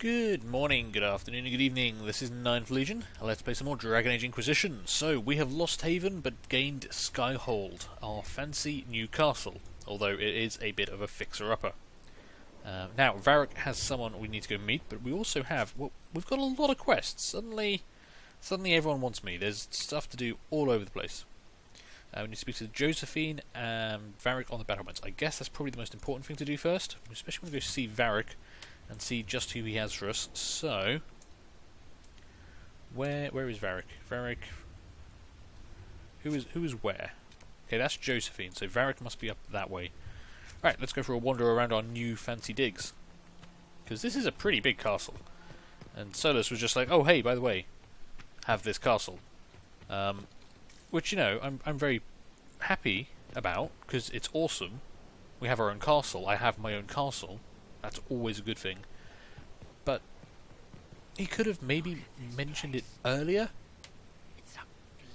Good morning, good afternoon, and good evening. This is Ninth Legion. Let's play some more Dragon Age Inquisition. So, we have lost Haven, but gained Skyhold, our fancy new castle, although it is a bit of a fixer-upper. Now, Varric has someone we need to go meet, but we also have, well, we've got a lot of quests. Suddenly everyone wants me. There's stuff to do all over the place. We need to speak to Josephine and Varric on the battlements. I guess that's probably the most important thing to do first. We especially want to go see Varric and see just who he has for us. So, where is Varric? Varric, who is where? Okay, that's Josephine. So Varric must be up that way. Right, let's go for a wander around our new fancy digs, because this is a pretty big castle. And Solus was just like, oh hey, by the way, have this castle, which, you know, I'm very happy about, because it's awesome. We have our own castle. I have my own castle. That's always a good thing. But he could have maybe mentioned it earlier. It's a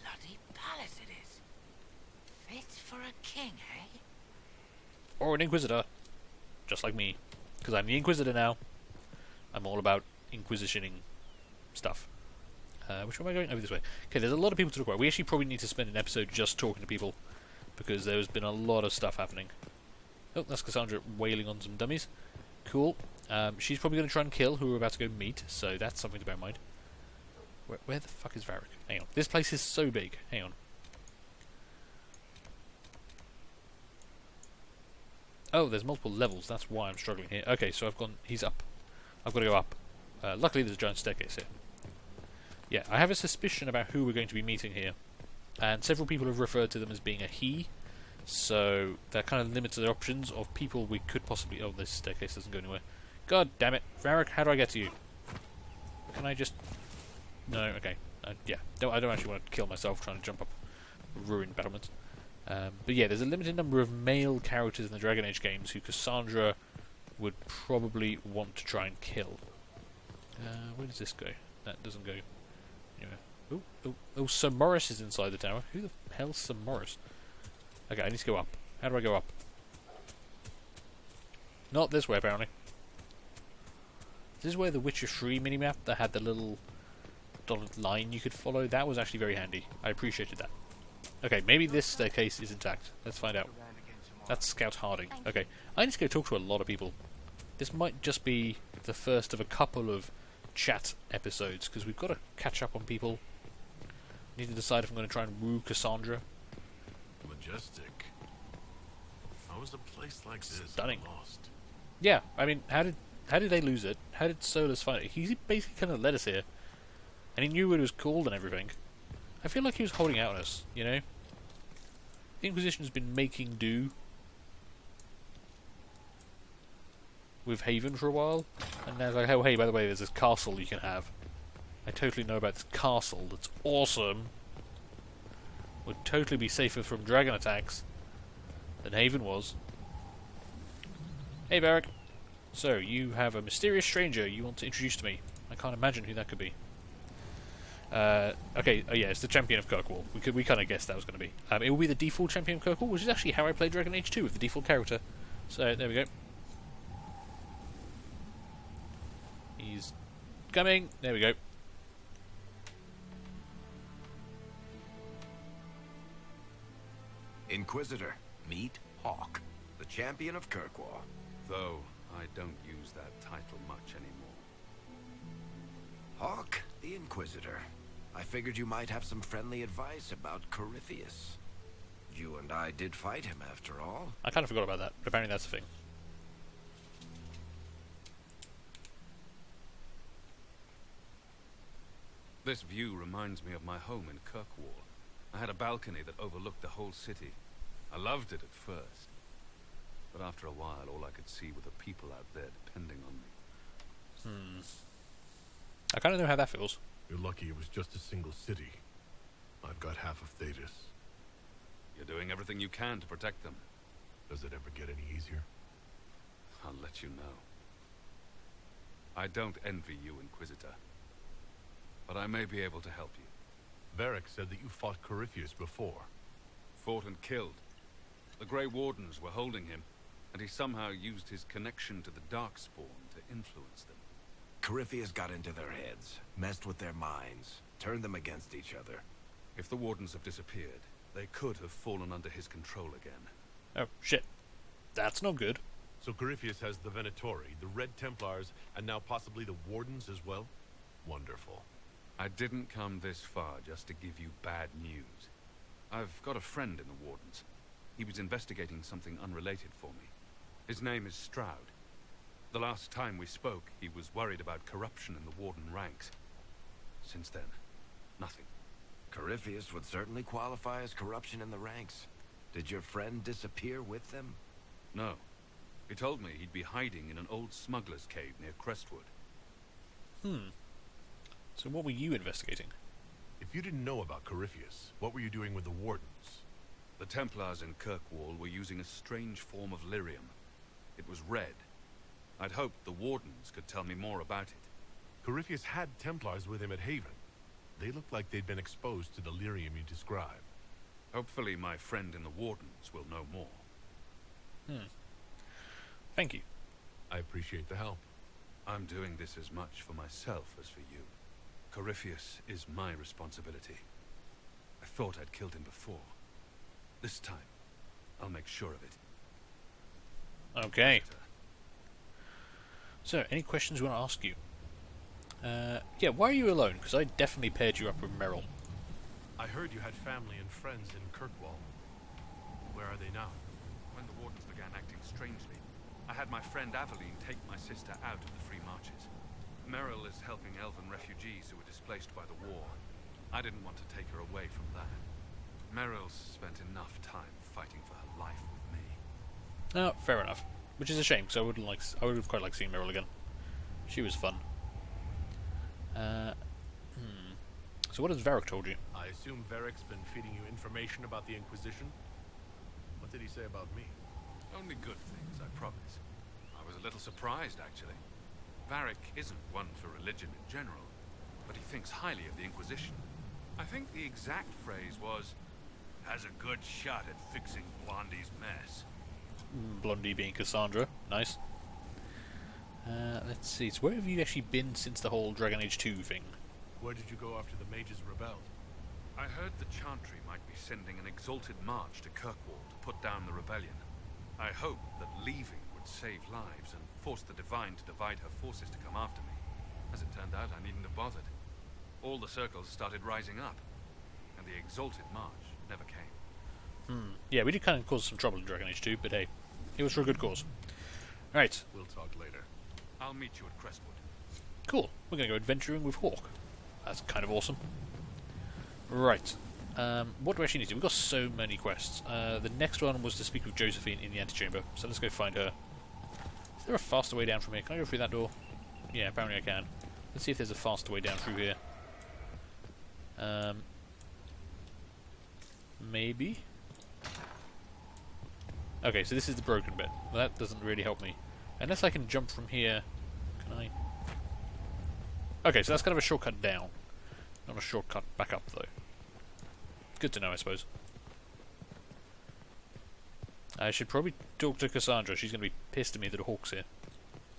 bloody palace, it is. Fit for a king, eh? Or an Inquisitor. Just like me. Because I'm the Inquisitor now. I'm all about Inquisitioning stuff. Which way am I going? Over this way. Okay, there's a lot of people to talk about. We actually probably need to spend an episode just talking to people, because there's been a lot of stuff happening. Oh, that's Cassandra wailing on some dummies. Cool. She's probably going to try and kill who we're about to go meet, so that's something to bear in mind. Where the fuck is Varric? Hang on. This place is so big. Hang on. Oh, there's multiple levels. That's why I'm struggling here. Okay, so he's up. I've got to go up. Luckily there's a giant staircase here. Yeah, I have a suspicion about who we're going to be meeting here. And several people have referred to them as being a he. So that kind of limits the options of people we could possibly... Oh, this staircase doesn't go anywhere. God damn it. Varric, how do I get to you? Can I just... No, okay. Yeah, I don't actually want to kill myself trying to jump up ruined battlements. But yeah, there's a limited number of male characters in the Dragon Age games who Cassandra would probably want to try and kill. Where does this go? That doesn't go anywhere. Oh, Sir Morris is inside the tower. Who the hell's Sir Morris? Okay, I need to go up. How do I go up? Not this way, apparently. This is where the Witcher 3 minimap that had the little dotted line you could follow. That was actually very handy. I appreciated that. Okay, maybe this staircase is intact. Let's find out. That's Scout Harding. Okay, I need to go talk to a lot of people. This might just be the first of a couple of chat episodes, because we've got to catch up on people. Need to decide if I'm going to try and woo Cassandra. Majestic. How is a place like this Stunning. lost? Yeah, I mean, how did they lose it? How did Solus find it? He basically kind of led us here, and he knew what it was called and everything. I feel like he was holding out on us, you know? The Inquisition has been making do with Haven for a while, and now it's like, oh hey, by the way, there's this castle you can have. I totally know about this castle that's awesome. Would totally be safer from dragon attacks than Haven was. Hey Varric. So, you have a mysterious stranger you want to introduce to me. I can't imagine who that could be. Okay, yeah, it's the Champion of Kirkwall. We kind of guessed that was going to be. It will be the default Champion of Kirkwall, which is actually how I played Dragon Age 2 with the default character. So, there we go. He's coming. There we go. Inquisitor, meet Hawk, the Champion of Kirkwall. Though I don't use that title much anymore. Hawk, the Inquisitor. I figured you might have some friendly advice about Corypheus. You and I did fight him, after all. I kind of forgot about that, but apparently that's the thing. This view reminds me of my home in Kirkwall. I had a balcony that overlooked the whole city. I loved it at first. But after a while, all I could see were the people out there depending on me. I kind of know how that feels. You're lucky it was just a single city. I've got half of Thetis. You're doing everything you can to protect them. Does it ever get any easier? I'll let you know. I don't envy you, Inquisitor. But I may be able to help you. Varric said that you fought Corypheus before. Fought and killed. The Grey Wardens were holding him, and he somehow used his connection to the Darkspawn to influence them. Corypheus got into their heads, messed with their minds, turned them against each other. If the wardens have disappeared, they could have fallen under his control again. Oh, shit. That's not good. So Corypheus has the Venatori, the Red Templars, and now possibly the Wardens as well? Wonderful. I didn't come this far just to give you bad news. I've got a friend in the Wardens. He was investigating something unrelated for me. His name is Stroud. The last time we spoke, he was worried about corruption in the Warden ranks. Since then, nothing. Corypheus would certainly qualify as corruption in the ranks. Did your friend disappear with them? No. He told me he'd be hiding in an old smuggler's cave near Crestwood. So what were you investigating? If you didn't know about Corypheus, what were you doing with the Wardens? The Templars in Kirkwall were using a strange form of lyrium. It was red. I'd hoped the Wardens could tell me more about it. Corypheus had Templars with him at Haven. They looked like they'd been exposed to the lyrium you describe. Hopefully my friend in the Wardens will know more. Thank you. I appreciate the help. I'm doing this as much for myself as for you. Corypheus is my responsibility. I thought I'd killed him before. This time, I'll make sure of it. Okay. So, any questions we want to ask you? Yeah, why are you alone? Because I definitely paired you up with Merrill. I heard you had family and friends in Kirkwall. Where are they now? When the Wardens began acting strangely, I had my friend Aveline take my sister out of the Free Marches. Merrill is helping elven refugees who were displaced by the war. I didn't want to take her away from that. Merrill's spent enough time fighting for her life with me. Oh, fair enough. Which is a shame, because I would have quite liked seeing Merrill again. She was fun. So what has Varric told you? I assume Varric's been feeding you information about the Inquisition? What did he say about me? Only good things, I promise. I was a little surprised, actually. Varric isn't one for religion in general, but he thinks highly of the Inquisition. I think the exact phrase was, has a good shot at fixing Blondie's mess. Blondie being Cassandra. Nice. Let's see. So where have you actually been since the whole Dragon Age 2 thing? Where did you go after the mages rebelled? I heard the Chantry might be sending an exalted march to Kirkwall to put down the rebellion. I hoped that leaving would save lives and force the Divine to divide her forces to come after me. As it turned out, I needn't have bothered. All the circles started rising up, and the exalted march never came. Yeah, we did kind of cause some trouble in Dragon Age 2, but hey, it was for a good cause. Right, We'll talk later. I'll meet you at Crestwood. cool. We're going to go adventuring with Hawk. That's kind of awesome. Right. What do we actually need to do? We've got so many quests. The next one was to speak with Josephine in the antechamber, so let's go find her. Is there a faster way down from here? Can I go through that door? Yeah, apparently I can. Let's see if there's a faster way down through here. Maybe? Okay, so this is the broken bit. Well, that doesn't really help me. Unless I can jump from here. Can I? Okay, so that's kind of a shortcut down. Not a shortcut back up, though. Good to know, I suppose. I should probably talk to Cassandra. She's going to be pissed at me that Hawk's here.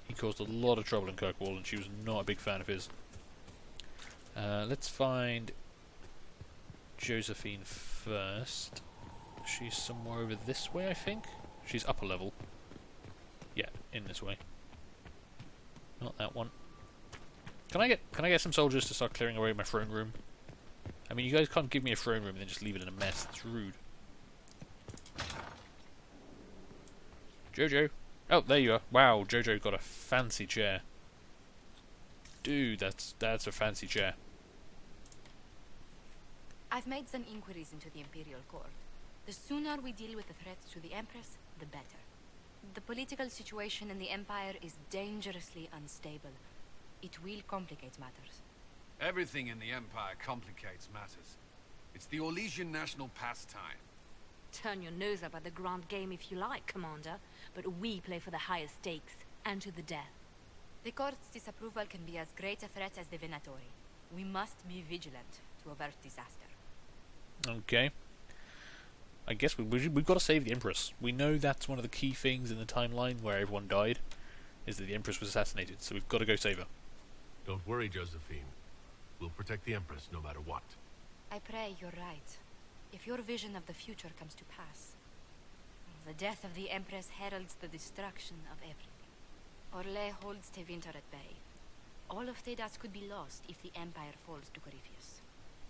He caused a lot of trouble in Kirkwall, and she was not a big fan of his. Let's find Josephine first. She's somewhere over this way, I think. She's upper level. Yeah, in this way. Not that one. Can I get some soldiers to start clearing away my throne room? I mean, you guys can't give me a throne room and then just leave it in a mess. It's rude. Jojo. Oh, there you are. Wow, Jojo got a fancy chair. Dude, that's a fancy chair. I've made some inquiries into the Imperial Court. The sooner we deal with the threats to the Empress, the better. The political situation in the Empire is dangerously unstable. It will complicate matters. Everything in the Empire complicates matters. It's the Orlesian national pastime. Turn your nose up at the grand game if you like, Commander, but we play for the highest stakes, and to the death. The Court's disapproval can be as great a threat as the Venatori. We must be vigilant to avert disaster. Okay. I guess we've got to save the Empress. We know that's one of the key things in the timeline where everyone died, is that the Empress was assassinated, so we've got to go save her. Don't worry, Josephine. We'll protect the Empress no matter what. I pray you're right. If your vision of the future comes to pass, the death of the Empress heralds the destruction of everything. Orlais holds Tevinter at bay. All of Thedas could be lost if the Empire falls to Corypheus.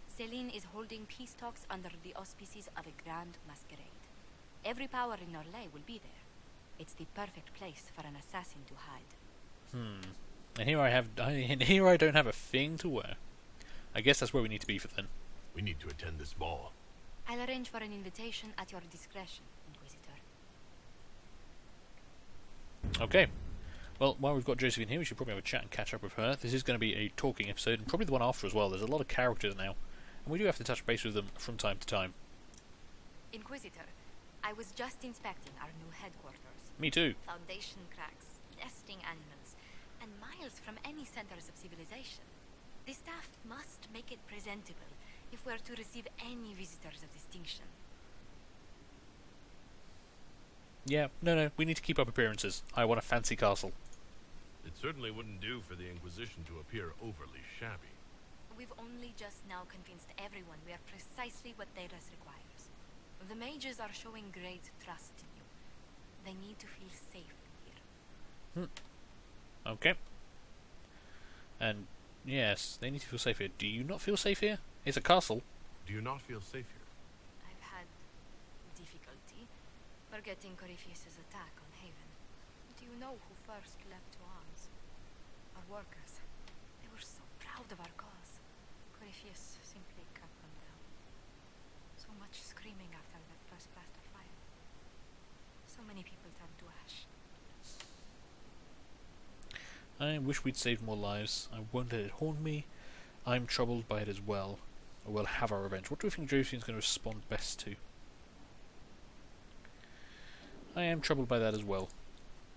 Celine is holding peace talks under the auspices of a grand masquerade. Every power in Orlais will be there. It's the perfect place for an assassin to hide. And here I don't have a thing to wear. I guess that's where we need to be for then. We need to attend this ball. I'll arrange for an invitation at your discretion, Inquisitor. Okay. Well, while we've got Josephine here, we should probably have a chat and catch up with her. This is going to be a talking episode, and probably the one after as well. There's a lot of characters now, and we do have to touch base with them from time to time. Inquisitor, I was just inspecting our new headquarters. Me too. Foundation cracks, nesting animals, and miles from any centers of civilization. The staff must make it presentable if we're to receive any visitors of distinction. Yeah, no, we need to keep up appearances. I want a fancy castle. It certainly wouldn't do for the Inquisition to appear overly shabby. We've only just now convinced everyone we are precisely what Thedas requires. The mages are showing great trust in you. They need to feel safe here. Okay. And yes, they need to feel safe here. Do you not feel safe here? It's a castle. Do you not feel safe here? I've had difficulty forgetting Corypheus' attack on Haven. Do you know who first leapt to arms? Our workers. They were so proud of our cause. Corypheus simply cut them down. So much screaming after that first blast of fire. So many people turned to ash. I wish we'd saved more lives. I won't let it haunt me. I'm troubled by it as well. We'll have our revenge. What do you think Josephine's going to respond best to? I am troubled by that as well.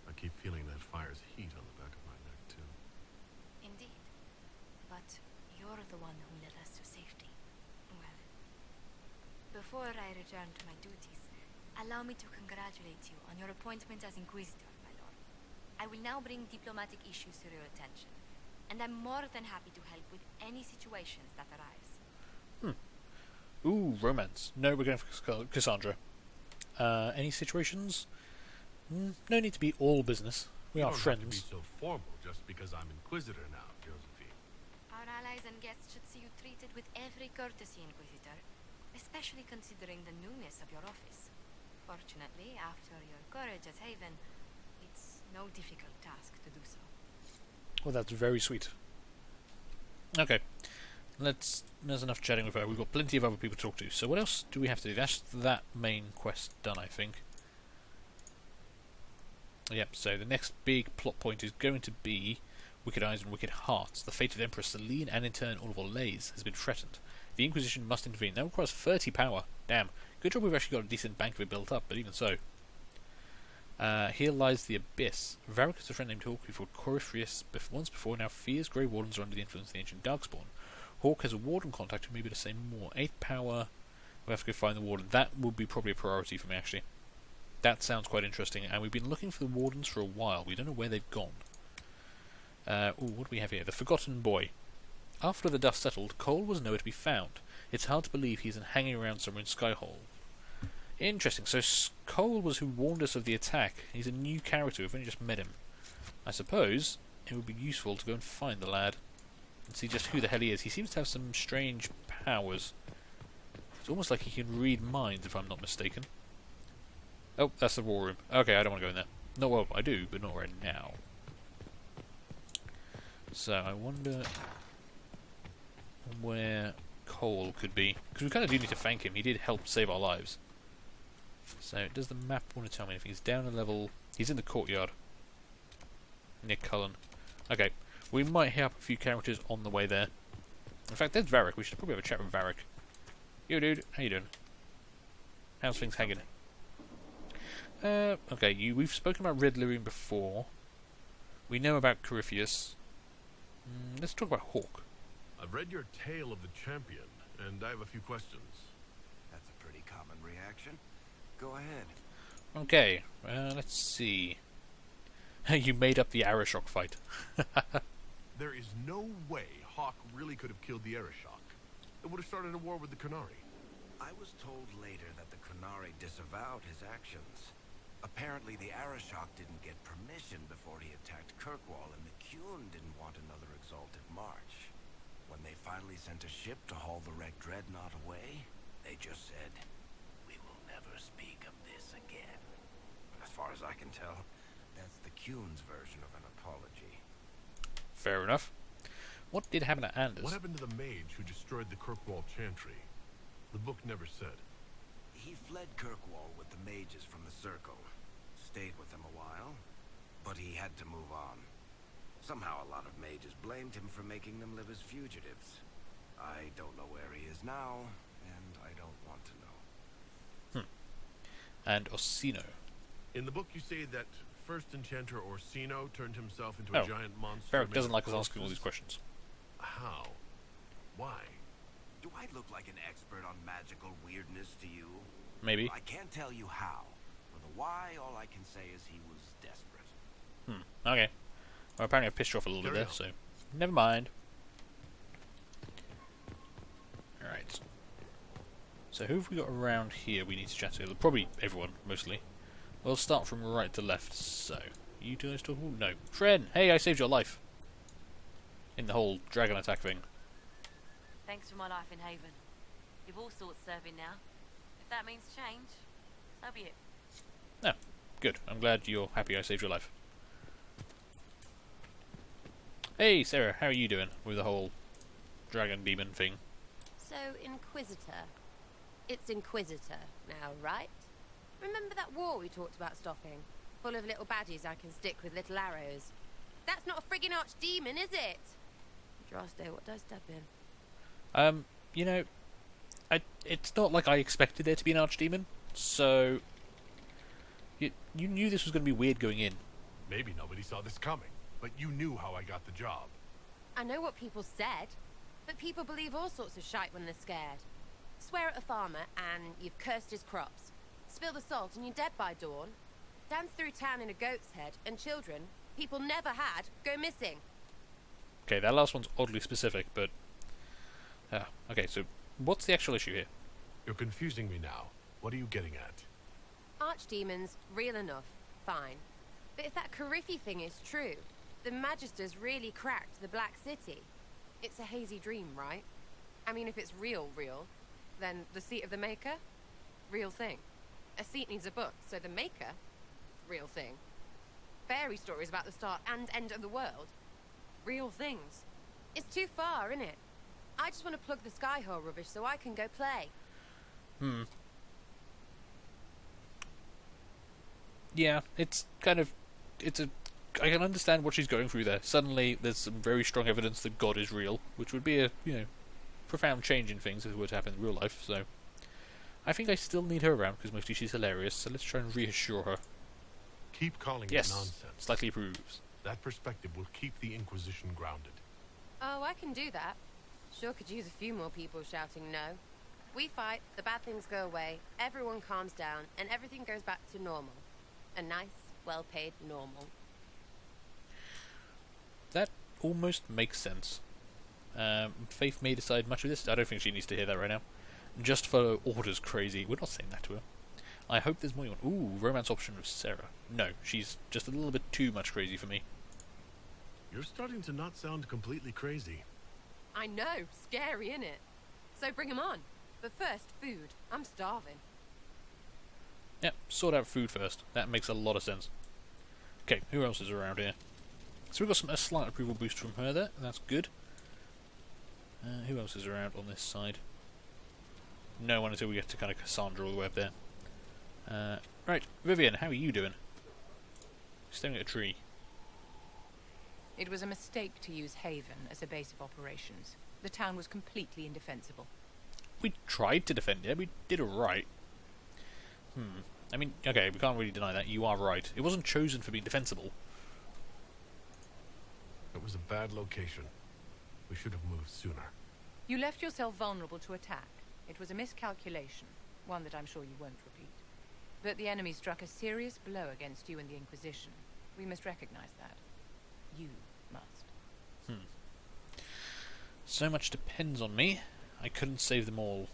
I keep feeling that fire's heat on the back of my neck, too. Indeed. But you're the one who led us to safety. Well, before I return to my duties, allow me to congratulate you on your appointment as Inquisitor, my lord. I will now bring diplomatic issues to your attention, and I'm more than happy to help with any situations that arise. Ooh, romance. No, we're going for Cassandra. Any situations? No need to be all business. We are You don't friends. have to be so formal just because I'm Inquisitor now, Josephine. Our allies and guests should see you treated with every courtesy, Inquisitor, especially considering the newness of your office. Fortunately, after your courage at Haven, it's no difficult task to do so. Well, that's very sweet. Okay. There's enough chatting with her. We've got plenty of other people to talk to. So what else do we have to do? That's that main quest done, I think. Yep, so the next big plot point is going to be Wicked Eyes and Wicked Hearts. The fate of Empress Celine and in turn all of Orlais has been threatened. The Inquisition must intervene. That requires 30 power. Damn. Good job we've actually got a decent bank of it built up, but even so. Here lies the Abyss. Varric is a friend named Hawk who fought Corypheus once before, now fears Grey Wardens are under the influence of the ancient Darkspawn. Hawk has a warden contact who may be able to say more. 8 power. We'll have to go find the warden. That would be probably a priority for me, actually. That sounds quite interesting, and we've been looking for the wardens for a while. We don't know where they've gone. What do we have here? The Forgotten Boy. After the dust settled, Cole was nowhere to be found. It's hard to believe he's hanging around somewhere in Skyhold. Interesting. So Cole was who warned us of the attack. He's a new character. We've only just met him. I suppose it would be useful to go and find the lad and see just who the hell he is. He seems to have some strange powers. It's almost like he can read minds, if I'm not mistaken. Oh, that's the war room. Okay, I don't want to go in there. No, well, I do, but not right now. So, I wonder where Cole could be. Because we kind of do need to thank him. He did help save our lives. So, does the map want to tell me anything? He's down a level... He's in the courtyard. Near Cullen. Okay, we might hit up a few characters on the way there. In fact, there's Varric. We should probably have a chat with Varric. Yo, dude. How you doing? How's things hanging? Okay, we've spoken about Red Lyrium before. We know about Corypheus. Let's talk about Hawk. I've read your Tale of the Champion, and I have a few questions. That's a pretty common reaction. Go ahead. Okay, let's see. You made up the Arashok fight. There is no way Hawk really could have killed the Arishok. It would have started a war with the Qunari. I was told later that the Qunari disavowed his actions. Apparently, the Arishok didn't get permission before he attacked Kirkwall, and the Qun didn't want another exalted march. When they finally sent a ship to haul the wrecked dreadnought away, they just said, "We will never speak of this again." As far as I can tell, that's the Qun's version of an apology. Fair enough. What did happen to Anders? What happened to the mage who destroyed the Kirkwall chantry? The book never said. He fled Kirkwall with the mages from the Circle. Stayed with them a while, but he had to move on. Somehow a lot of mages blamed him for making them live as fugitives. I don't know where he is now, and I don't want to know. And Orsino. In the book you say that first enchanter Orsino turned himself into a giant monster. Varric made doesn't of like us asking all corpses. these questions. How? Why? Do I look like an expert on magical weirdness to you? Maybe. I can't tell you how. For the why, all I can say is he was desperate. Okay. Well, apparently I pissed you off a little bit Carry there, on. so never mind. Alright. So who have we got around here we need to chat to? Probably everyone, mostly. We'll start from right to left. So, you two guys talking? No. Fred, hey, I saved your life. In the whole dragon attack thing. Thanks for my life in Haven. You've all sorts serving now. If that means change, so be it. No. Good. I'm glad you're happy I saved your life. Hey, Sarah, how are you doing with the whole dragon demon thing? So, Inquisitor. It's Inquisitor now, right? Remember that war we talked about stopping? Full of little baddies I can stick with little arrows. That's not a friggin' archdemon, is it? Droste, what does that been? You know, it's not like I expected there to be an archdemon, so you knew this was going to be weird going in. Maybe nobody saw this coming, but you knew how I got the job. I know what people said, but people believe all sorts of shite when they're scared. Swear at a farmer and you've cursed his crops. Spill the salt and you're dead by dawn. Dance through town in a goat's head and children people never had go missing. Okay, that last one's oddly specific, but... okay, so what's the actual issue here? You're confusing me now. What are you getting at? Archdemons, real enough, fine. But if that Carifi thing is true, the Magisters really cracked the Black City. It's a hazy dream, right? I mean, if it's real, then the seat of the Maker? Real thing. A seat needs a book, so the Maker? Real thing. Fairy stories about the start and end of the world? Real things. It's too far, isn't it? I just want to plug the Skyhold rubbish so I can go play. Yeah, it's kind of... I can understand what she's going through there. Suddenly, there's some very strong evidence that God is real, which would be a, profound change in things if it were to happen in real life, so... I think I still need her around, because mostly she's hilarious, so let's try and reassure her. Keep calling it Yes, nonsense. slightly approves. That perspective will keep the Inquisition grounded. Oh, I can do that. Sure could use a few more people shouting no. We fight, the bad things go away, everyone calms down, and everything goes back to normal. A nice, well-paid normal. That almost makes sense. Faith may decide much of this. I don't think she needs to hear that right now. Just for orders crazy. We're not saying that to her. I hope there's more you want. Ooh, romance option with Sarah. No, she's just a little bit too much crazy for me. You're starting to not sound completely crazy. I know, scary, innit? So bring 'em on. But first, food. I'm starving. Yep, sort out food first. That makes a lot of sense. Okay, who else is around here? So we've got a slight approval boost from her there. That's good. Who else is around on this side? No one until we get to kind of Cassandra all the way up there. Right, Vivian, how are you doing? Staring at a tree. It was a mistake to use Haven as a base of operations. The town was completely indefensible. We tried to defend it. We did alright. I mean, okay, we can't really deny that. You are right. It wasn't chosen for being defensible. It was a bad location. We should have moved sooner. You left yourself vulnerable to attack. It was a miscalculation, one that I'm sure you won't repeat. But the enemy struck a serious blow against you and the Inquisition. We must recognize that. You must. So much depends on me. I couldn't save them all.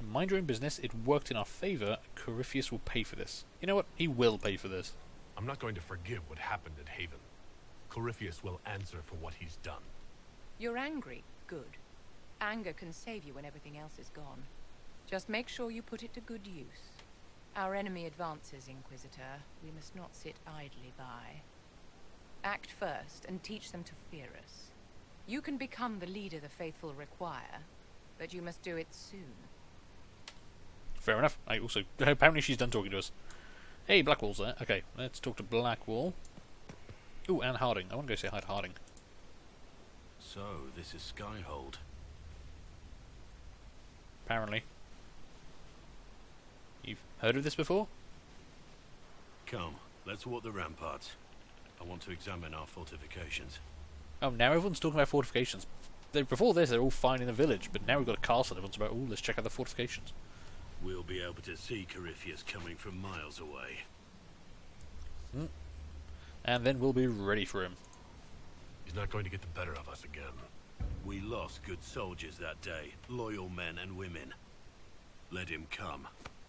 Mind your own business. It worked in our favour. Corypheus will pay for this. You know what? He will pay for this. I'm not going to forgive what happened at Haven. Corypheus will answer for what he's done. You're angry. Good. Anger can save you when everything else is gone. Just make sure you put it to good use. Our enemy advances, Inquisitor. We must not sit idly by. Act first and teach them to fear us. You can become the leader the faithful require, but you must do it soon. Fair enough. Apparently she's done talking to us. Hey, Blackwall's there. Okay, let's talk to Blackwall. Ooh, and Harding. I want to go say hi to Harding. So, this is Skyhold. Apparently. You've heard of this before? Come, let's walk the ramparts. I want to examine our fortifications. Oh, now everyone's talking about fortifications. Before this, they're all fine in the village, but now we've got a castle. Everyone's about, oh, let's check out the fortifications. We'll be able to see Corypheus coming from miles away. And then we'll be ready for him. He's not going to get the better of us again. We lost good soldiers that day, loyal men and women. Let him come.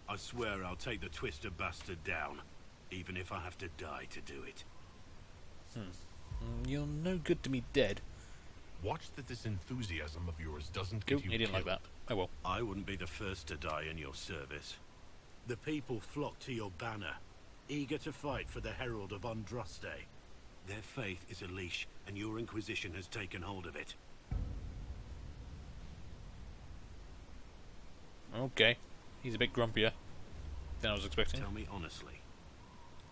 I swear I'll take the twister bastard down, even if I have to die to do it. You're no good to me dead. Watch that this enthusiasm of yours doesn't He get you didn't killed. like that. Oh well. I wouldn't be the first to die in your service. The people flock to your banner, eager to fight for the Herald of Andraste. Their faith is a leash, and your Inquisition has taken hold of it. Okay. He's a bit grumpier than I was expecting. Tell me honestly,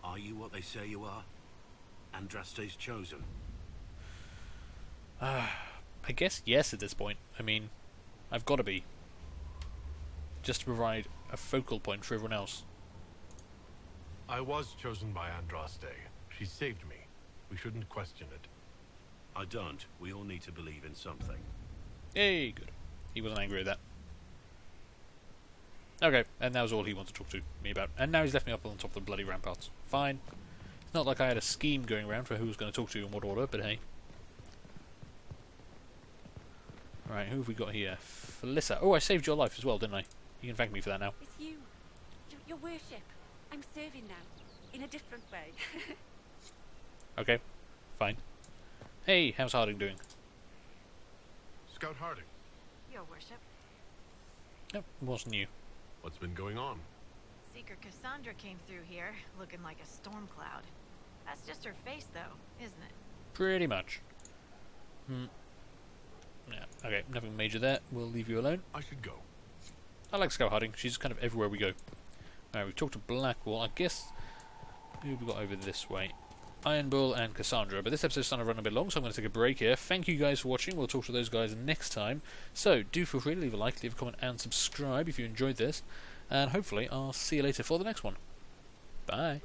are you what they say you are? Andraste's chosen? I guess yes at this point. I mean, I've got to be. Just to provide a focal point for everyone else. I was chosen by Andraste. She saved me. We shouldn't question it. I don't. We all need to believe in something. Hey, good. He wasn't angry at that. Okay, and that was all he wanted to talk to me about. And now he's left me up on top of the bloody ramparts. Fine. It's not like I had a scheme going around for who was going to talk to you in what order, but hey. Right, who have we got here? Felissa. Oh, I saved your life as well, didn't I? You can thank me for that now. It's you. Your worship. I'm serving now. In a different way. Okay, fine. Hey, how's Harding doing? Scout Harding, Your worship. Yep, wasn't you. what's been going on? Seeker Cassandra came through here, looking like a storm cloud. That's just her face, though, isn't it? Pretty much. Yeah, okay, nothing major there. We'll leave you alone. I should go. I like Scout Harding. She's kind of everywhere we go. Alright, we've talked to Blackwall. I guess... who have we got over this way? Iron Bull and Cassandra. But this episode's starting to run a bit long, so I'm going to take a break here. Thank you guys for watching. We'll talk to those guys next time. So, do feel free to leave a like, leave a comment, and subscribe if you enjoyed this. And hopefully, I'll see you later for the next one. Bye.